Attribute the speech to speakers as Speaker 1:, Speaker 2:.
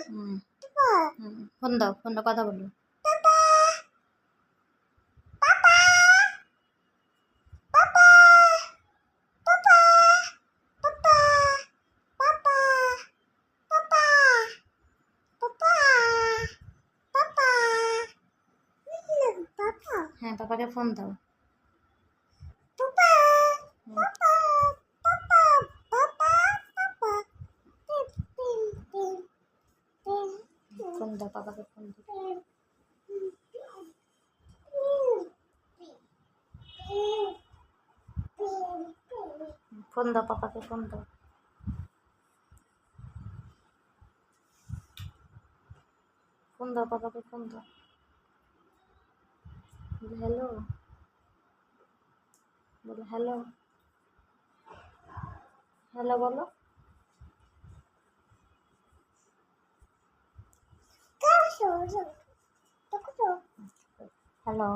Speaker 1: হুম হুম phone দাও, ফোনটা কথা বলো। হ্যাঁ, পাপাকে ফোন দাও। ফোন দাও, পাপাকে ফোন দাও। ফোন দাও, পাপাকে ফোন দাও। ফোন দাও, পাপাকে ফোন দাও। হ্যালো, বলো হ্যালো, হ্যালো বলো। হ্যালো।